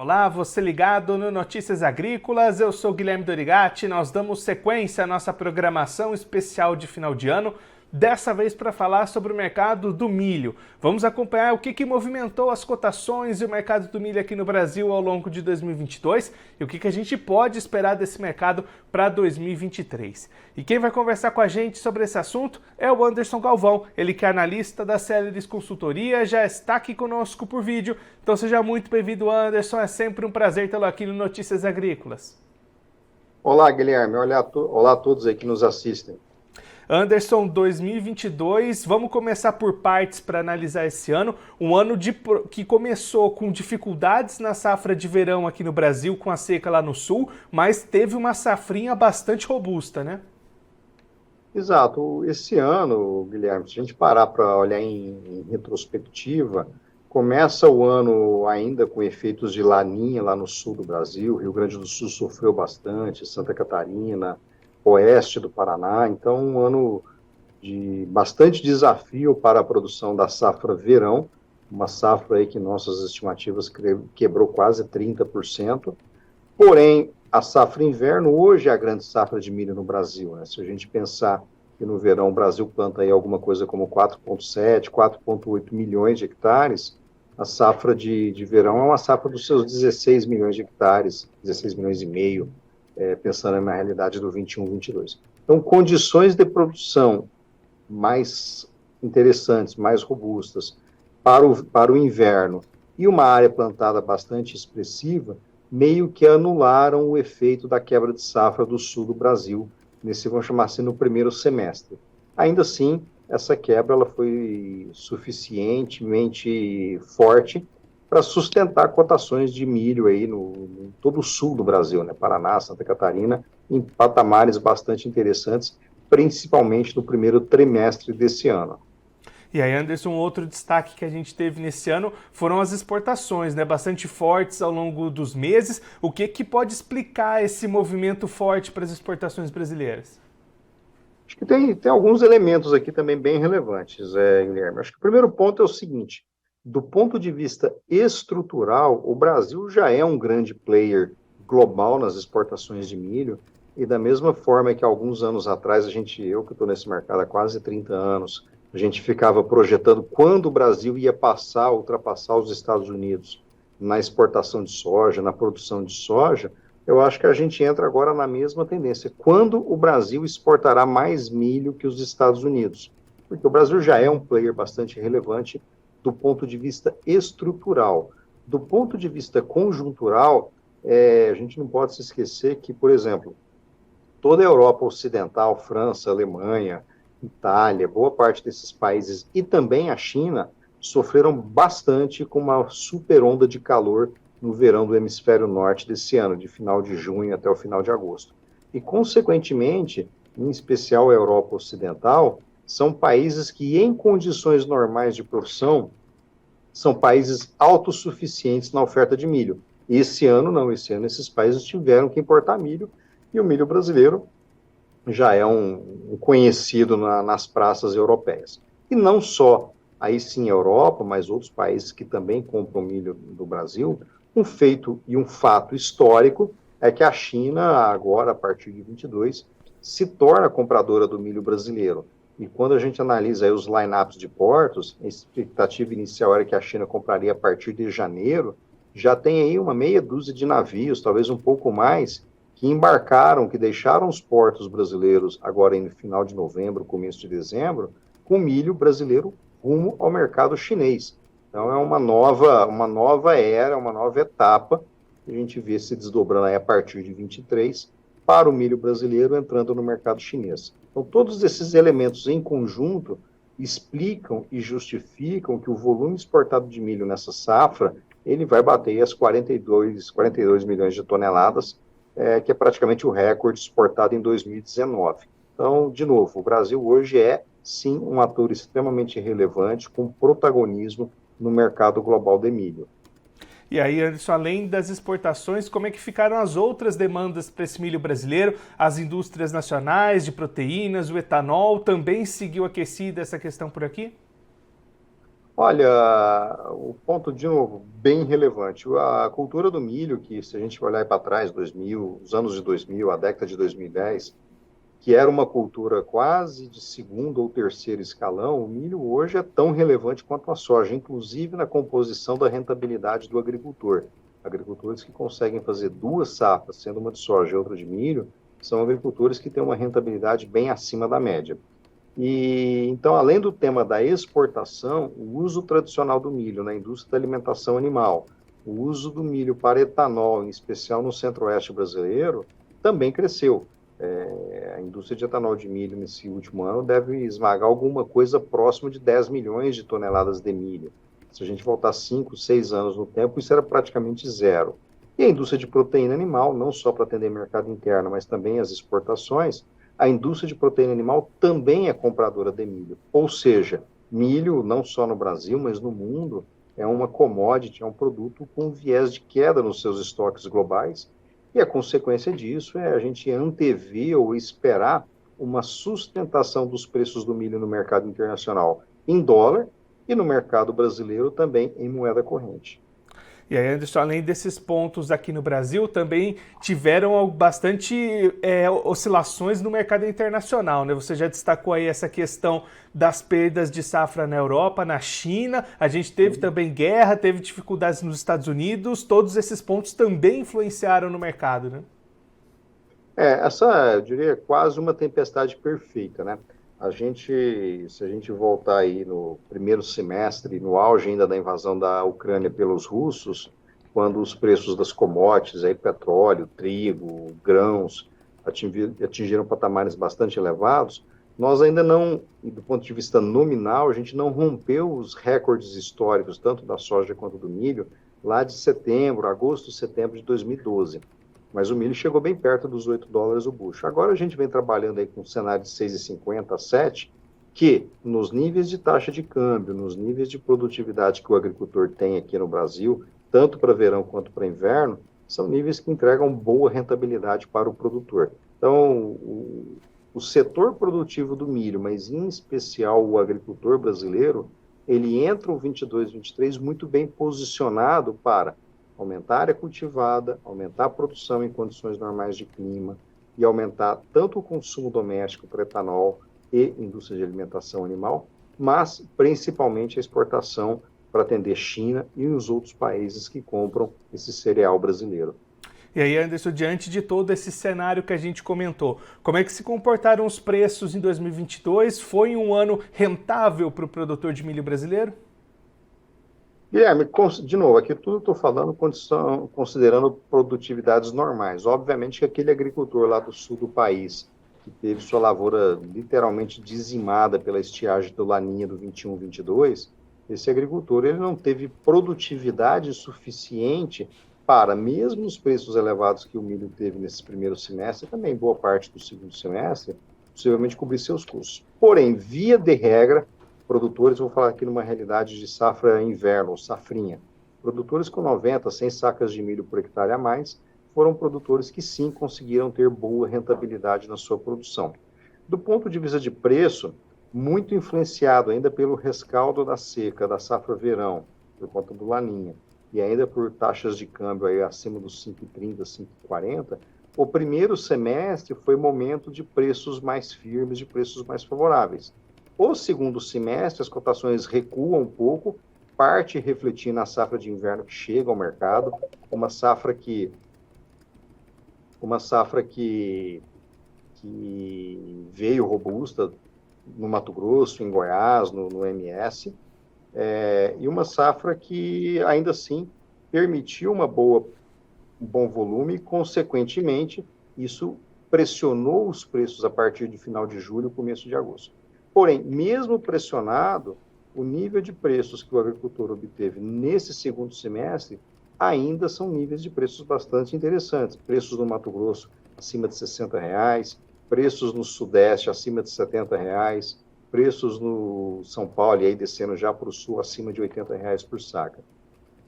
Olá, você ligado no Notícias Agrícolas, eu sou Guilherme Dorigatti, nós damos sequência à nossa programação especial de final de ano, dessa vez para falar sobre o mercado do milho. Vamos acompanhar o que movimentou as cotações e o mercado do milho aqui no Brasil ao longo de 2022 e o que a gente pode esperar desse mercado para 2023. E quem vai conversar com a gente sobre esse assunto é o Anderson Galvão, ele que é analista da Celeris Consultoria, já está aqui conosco por vídeo. Então seja muito bem-vindo, Anderson, é sempre um prazer tê-lo aqui no Notícias Agrícolas. Olá, Guilherme, olá a todos aí que nos assistem. Anderson, 2022, vamos começar por partes para analisar esse ano. Um ano que começou com dificuldades na safra de verão aqui no Brasil, com a seca lá no sul, mas teve uma safrinha bastante robusta, né? Exato, esse ano, Guilherme, se a gente parar para olhar em retrospectiva, começa o ano ainda com efeitos de Laninha lá no sul do Brasil, Rio Grande do Sul sofreu bastante, Santa Catarina, oeste do Paraná, então um ano de bastante desafio para a produção da safra verão, uma safra aí que nossas estimativas quebrou quase 30%, porém, a safra inverno hoje é a grande safra de milho no Brasil, né? Se a gente pensar que no verão o Brasil planta aí alguma coisa como 4,7, 4,8 milhões de hectares, a safra de verão é uma safra dos seus 16 milhões de hectares, 16 milhões e meio, pensando na realidade do 21-22. Então, condições de produção mais interessantes, mais robustas para o inverno e uma área plantada bastante expressiva, meio que anularam o efeito da quebra de safra do sul do Brasil, vamos chamar assim, no primeiro semestre. Ainda assim, essa quebra ela foi suficientemente forte para sustentar cotações de milho aí no todo o sul do Brasil, né? Paraná, Santa Catarina, em patamares bastante interessantes, principalmente no primeiro trimestre desse ano. E aí, Anderson, outro destaque que a gente teve nesse ano foram as exportações, né? Bastante fortes ao longo dos meses. O que pode explicar esse movimento forte para as exportações brasileiras? Acho que tem alguns elementos aqui também bem relevantes, Guilherme. Acho que o primeiro ponto é o seguinte: do ponto de vista estrutural, o Brasil já é um grande player global nas exportações de milho, e da mesma forma que alguns anos atrás, eu que estou nesse mercado há quase 30 anos, a gente ficava projetando quando o Brasil ia ultrapassar os Estados Unidos na exportação de soja, na produção de soja. Eu acho que a gente entra agora na mesma tendência. Quando o Brasil exportará mais milho que os Estados Unidos? Porque o Brasil já é um player bastante relevante do ponto de vista estrutural. Do ponto de vista conjuntural, a gente não pode se esquecer que, por exemplo, toda a Europa Ocidental, França, Alemanha, Itália, boa parte desses países e também a China sofreram bastante com uma super onda de calor no verão do hemisfério norte desse ano, de final de junho até o final de agosto. E, consequentemente, em especial a Europa Ocidental, são países que, em condições normais de produção, são países autossuficientes na oferta de milho. Esse ano não, esse ano esses países tiveram que importar milho, e o milho brasileiro já é um conhecido nas praças europeias. E não só, aí sim, a Europa, mas outros países que também compram milho do Brasil. Um feito e um fato histórico é que a China, agora, a partir de 22, se torna compradora do milho brasileiro. E quando a gente analisa aí os line-ups de portos, a expectativa inicial era que a China compraria a partir de janeiro, já tem aí uma meia dúzia de navios, talvez um pouco mais, que embarcaram, que deixaram os portos brasileiros agora no final de novembro, começo de dezembro, com milho brasileiro rumo ao mercado chinês. Então é uma nova era, uma nova etapa que a gente vê se desdobrando aí a partir de 23 para o milho brasileiro entrando no mercado chinês. Então todos esses elementos em conjunto explicam e justificam que o volume exportado de milho nessa safra, ele vai bater as 42 milhões de toneladas, que é praticamente o recorde exportado em 2019. Então, de novo, o Brasil hoje é, sim, um ator extremamente relevante, com protagonismo no mercado global de milho. E aí, Anderson, além das exportações, como é que ficaram as outras demandas para esse milho brasileiro? As indústrias nacionais de proteínas, o etanol, também seguiu aquecida essa questão por aqui? Olha, o ponto, de novo, bem relevante. A cultura do milho, que se a gente olhar para trás, 2000, os anos de 2000, a década de 2010, que era uma cultura quase de segundo ou terceiro escalão, o milho hoje é tão relevante quanto a soja, inclusive na composição da rentabilidade do agricultor. Agricultores que conseguem fazer duas safras, sendo uma de soja e outra de milho, são agricultores que têm uma rentabilidade bem acima da média. E então, além do tema da exportação, o uso tradicional do milho na indústria da alimentação animal, o uso do milho para etanol, em especial no centro-oeste brasileiro, também cresceu. A indústria de etanol de milho nesse último ano deve esmagar alguma coisa próximo de 10 milhões de toneladas de milho. Se a gente voltar 5, 6 anos no tempo, isso era praticamente zero. E a indústria de proteína animal, não só para atender mercado interno, mas também as exportações, a indústria de proteína animal também é compradora de milho. Ou seja, milho, não só no Brasil, mas no mundo, é uma commodity, é um produto com viés de queda nos seus estoques globais. E a consequência disso é a gente antever ou esperar uma sustentação dos preços do milho no mercado internacional em dólar e no mercado brasileiro também em moeda corrente. E aí, Anderson, além desses pontos aqui no Brasil, também tiveram bastante oscilações no mercado internacional, né? Você já destacou aí essa questão das perdas de safra na Europa, na China, a gente teve também guerra, teve dificuldades nos Estados Unidos, todos esses pontos também influenciaram no mercado, né? Essa, eu diria, é quase uma tempestade perfeita, né? Se a gente voltar aí no primeiro semestre, no auge ainda da invasão da Ucrânia pelos russos, quando os preços das commodities, aí, petróleo, trigo, grãos, atingiram patamares bastante elevados, nós ainda não, do ponto de vista nominal, a gente não rompeu os recordes históricos, tanto da soja quanto do milho, lá de setembro, agosto, setembro de 2012. Mas o milho chegou bem perto dos $8 o bucho. Agora a gente vem trabalhando aí com um cenário de 6,50 a 7, que nos níveis de taxa de câmbio, nos níveis de produtividade que o agricultor tem aqui no Brasil, tanto para verão quanto para inverno, são níveis que entregam boa rentabilidade para o produtor. Então, o setor produtivo do milho, mas em especial o agricultor brasileiro, ele entra o 22, 23 muito bem posicionado para aumentar a área cultivada, aumentar a produção em condições normais de clima e aumentar tanto o consumo doméstico para etanol e indústria de alimentação animal, mas principalmente a exportação para atender China e os outros países que compram esse cereal brasileiro. E aí, Anderson, diante de todo esse cenário que a gente comentou, como é que se comportaram os preços em 2022? Foi um ano rentável para o produtor de milho brasileiro? Guilherme, de novo, aqui tudo estou falando considerando produtividades normais. Obviamente que aquele agricultor lá do sul do país, que teve sua lavoura literalmente dizimada pela estiagem do Laninha do 21-22, esse agricultor ele não teve produtividade suficiente para, mesmo os preços elevados que o milho teve nesse primeiro semestre, também boa parte do segundo semestre, possivelmente cobrir seus custos. Porém, via de regra, produtores, vou falar aqui numa realidade de safra inverno, ou safrinha, produtores com 90, 100 sacas de milho por hectare a mais, foram produtores que sim conseguiram ter boa rentabilidade na sua produção. Do ponto de vista de preço, muito influenciado ainda pelo rescaldo da seca, da safra verão, por conta do Laninha, e ainda por taxas de câmbio aí acima dos 5,30, 5,40, o primeiro semestre foi momento de preços mais firmes, de preços mais favoráveis. O segundo semestre, as cotações recuam um pouco, parte refletindo na safra de inverno que chega ao mercado, uma safra que veio robusta no Mato Grosso, em Goiás, no MS, e uma safra que ainda assim permitiu um bom volume e, consequentemente, isso pressionou os preços a partir de final de julho, começo de agosto. Porém, mesmo pressionado, o nível de preços que o agricultor obteve nesse segundo semestre ainda são níveis de preços bastante interessantes. Preços no Mato Grosso acima de R$ 60, preços no Sudeste acima de R$ 70, preços no São Paulo e aí descendo já para o Sul acima de R$ 80 por saca.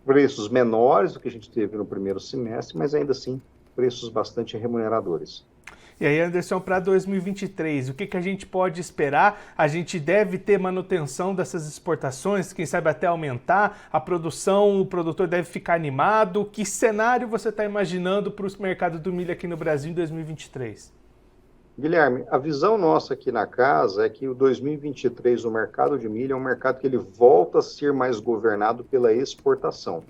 Preços menores do que a gente teve no primeiro semestre, mas ainda assim preços bastante remuneradores. E aí, Anderson, para 2023, o que a gente pode esperar? A gente deve ter manutenção dessas exportações, quem sabe até aumentar a produção, o produtor deve ficar animado. Que cenário você está imaginando para o mercado do milho aqui no Brasil em 2023? Guilherme, a visão nossa aqui na casa é que o 2023, o mercado de milho é um mercado que ele volta a ser mais governado pela exportação.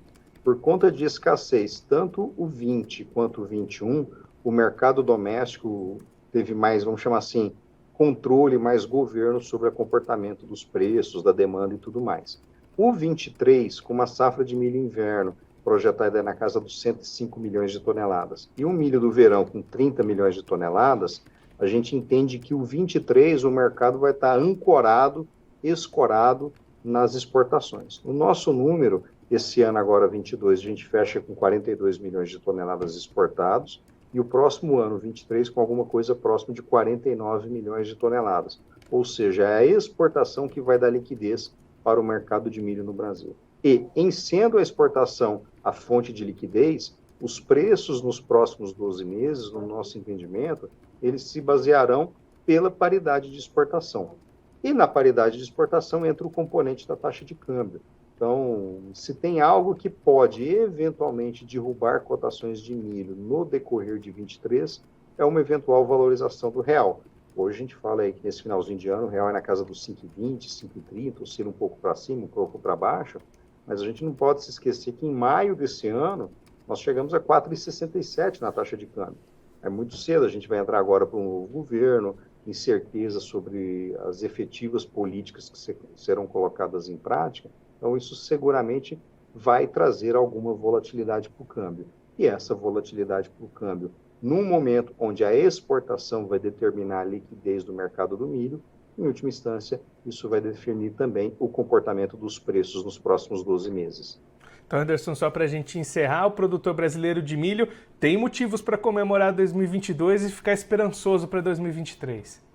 Por conta de escassez, tanto o 20 quanto o 21, o mercado doméstico teve mais, vamos chamar assim, controle, mais governo sobre o comportamento dos preços, da demanda e tudo mais. O 23, com uma safra de milho inverno projetada na casa dos 105 milhões de toneladas, e um milho do verão com 30 milhões de toneladas, a gente entende que o 23, o mercado vai estar ancorado, escorado nas exportações. O nosso número, esse ano agora, 22, a gente fecha com 42 milhões de toneladas exportados, e o próximo ano, 23, com alguma coisa próximo de 49 milhões de toneladas. Ou seja, é a exportação que vai dar liquidez para o mercado de milho no Brasil. E, em sendo a exportação a fonte de liquidez, os preços nos próximos 12 meses, no nosso entendimento, eles se basearão pela paridade de exportação. E na paridade de exportação entra o componente da taxa de câmbio. Então, se tem algo que pode eventualmente derrubar cotações de milho no decorrer de 23, é uma eventual valorização do real. Hoje a gente fala aí que nesse finalzinho de ano o real é na casa dos 5,20, 5,30, oscila um pouco para cima, um pouco para baixo, mas a gente não pode se esquecer que em maio desse ano nós chegamos a 4,67 na taxa de câmbio. É muito cedo, a gente vai entrar agora para um novo governo, incerteza sobre as efetivas políticas que serão colocadas em prática, então isso seguramente vai trazer alguma volatilidade para o câmbio. E essa volatilidade para o câmbio, num momento onde a exportação vai determinar a liquidez do mercado do milho, em última instância, isso vai definir também o comportamento dos preços nos próximos 12 meses. Então, Anderson, só para a gente encerrar, o produtor brasileiro de milho tem motivos para comemorar 2022 e ficar esperançoso para 2023.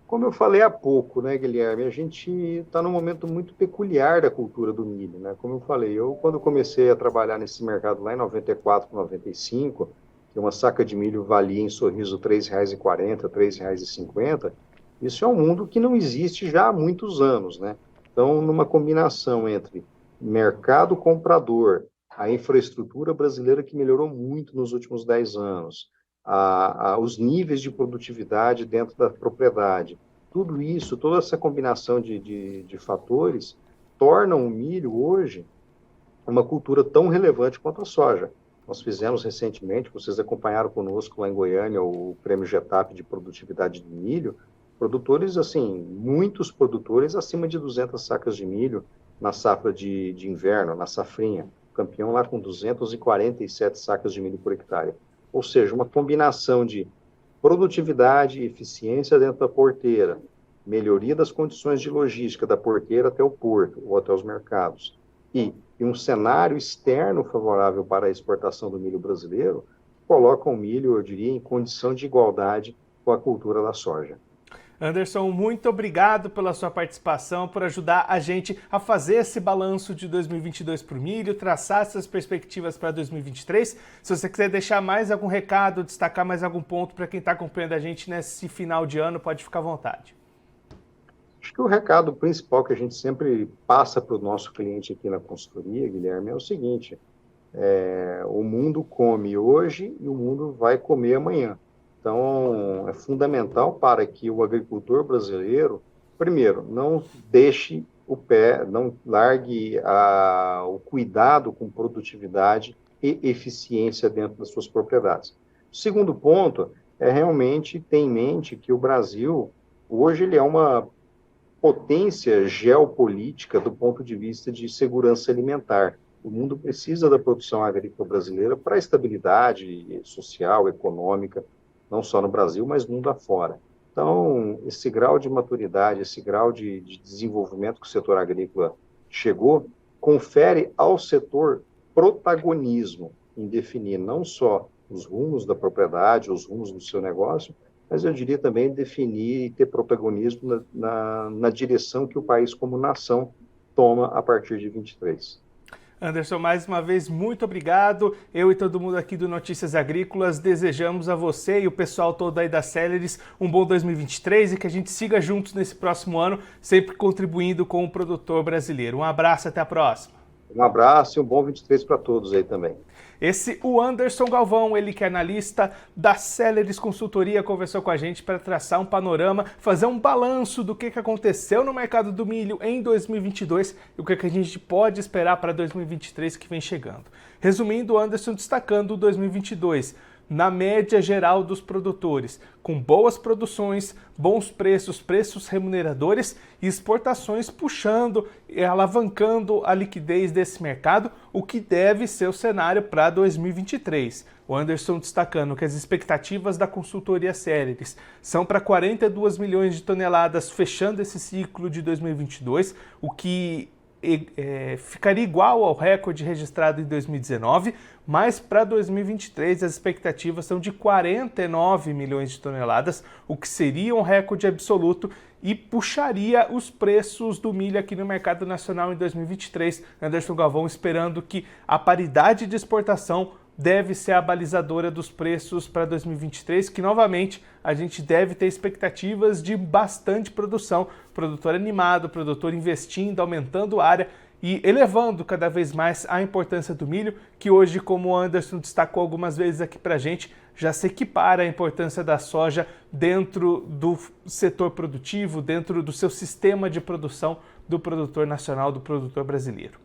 Como eu falei há pouco, né, Guilherme, a gente está num momento muito peculiar da cultura do milho, né? Como eu falei, quando comecei a trabalhar nesse mercado lá em 94, 95, que uma saca de milho valia em Sorriso R$ 3,40, R$ 3,50, isso é um mundo que não existe já há muitos anos, né? Então, numa combinação entre mercado comprador, a infraestrutura brasileira que melhorou muito nos últimos 10 anos, os níveis de produtividade dentro da propriedade, tudo isso, toda essa combinação de fatores, tornam o milho hoje uma cultura tão relevante quanto a soja. Nós fizemos recentemente, vocês acompanharam conosco lá em Goiânia, o Prêmio Getap de Produtividade de Milho, produtores, assim, muitos produtores acima de 200 sacas de milho na safra de inverno, na safrinha, campeão lá com 247 sacas de milho por hectare. Ou seja, uma combinação de produtividade e eficiência dentro da porteira, melhoria das condições de logística da porteira até o porto ou até os mercados, e um cenário externo favorável para a exportação do milho brasileiro, coloca o milho, eu diria, em condição de igualdade com a cultura da soja. Anderson, muito obrigado pela sua participação, por ajudar a gente a fazer esse balanço de 2022 para o milho, traçar essas perspectivas para 2023. Se você quiser deixar mais algum recado, destacar mais algum ponto para quem está acompanhando a gente nesse final de ano, pode ficar à vontade. Acho que o recado principal que a gente sempre passa para o nosso cliente aqui na consultoria, Guilherme, é o seguinte: o mundo come hoje e o mundo vai comer amanhã. Então, é fundamental para que o agricultor brasileiro, primeiro, não deixe o pé, não largue o cuidado com produtividade e eficiência dentro das suas propriedades. O segundo ponto é realmente ter em mente que o Brasil, hoje, ele é uma potência geopolítica do ponto de vista de segurança alimentar. O mundo precisa da produção agrícola brasileira para a estabilidade social, econômica, não só no Brasil, mas mundo afora. Então, esse grau de maturidade, esse grau de desenvolvimento que o setor agrícola chegou, confere ao setor protagonismo em definir não só os rumos da propriedade, os rumos do seu negócio, mas eu diria também definir e ter protagonismo na direção que o país como nação toma a partir de 23. Anderson, mais uma vez, muito obrigado. Eu e todo mundo aqui do Notícias Agrícolas desejamos a você e o pessoal todo aí da Celeris um bom 2023 e que a gente siga juntos nesse próximo ano, sempre contribuindo com o produtor brasileiro. Um abraço, até a próxima. Um abraço e um bom 23 para todos aí também. Esse o Anderson Galvão, ele que é analista da Celeris Consultoria, conversou com a gente para traçar um panorama, fazer um balanço do que aconteceu no mercado do milho em 2022 e o que a gente pode esperar para 2023 que vem chegando. Resumindo, o Anderson destacando o 2022, na média geral dos produtores, com boas produções, bons preços, preços remuneradores e exportações puxando e alavancando a liquidez desse mercado, o que deve ser o cenário para 2023. O Anderson destacando que as expectativas da consultoria Celeris são para 42 milhões de toneladas fechando esse ciclo de 2022, o que ficaria igual ao recorde registrado em 2019, mas para 2023 as expectativas são de 49 milhões de toneladas, o que seria um recorde absoluto e puxaria os preços do milho aqui no mercado nacional em 2023. Anderson Galvão esperando que a paridade de exportação deve ser a balizadora dos preços para 2023, que novamente a gente deve ter expectativas de bastante produção, produtor animado, produtor investindo, aumentando a área e elevando cada vez mais a importância do milho, que hoje, como o Anderson destacou algumas vezes aqui para a gente, já se equipara à importância da soja dentro do setor produtivo, dentro do seu sistema de produção do produtor nacional, do produtor brasileiro.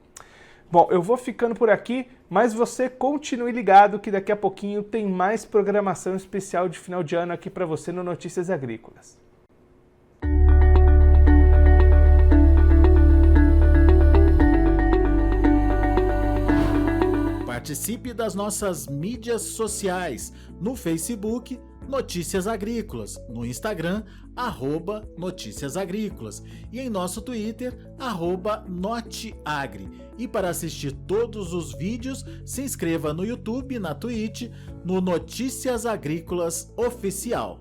Bom, eu vou ficando por aqui, mas você continue ligado que daqui a pouquinho tem mais programação especial de final de ano aqui para você no Notícias Agrícolas. Participe das nossas mídias sociais, no Facebook, Notícias Agrícolas, no Instagram, @Notícias Agrícolas e em nosso Twitter, @Noteagri. E para assistir todos os vídeos, se inscreva no YouTube, na Twitch, no Notícias Agrícolas Oficial.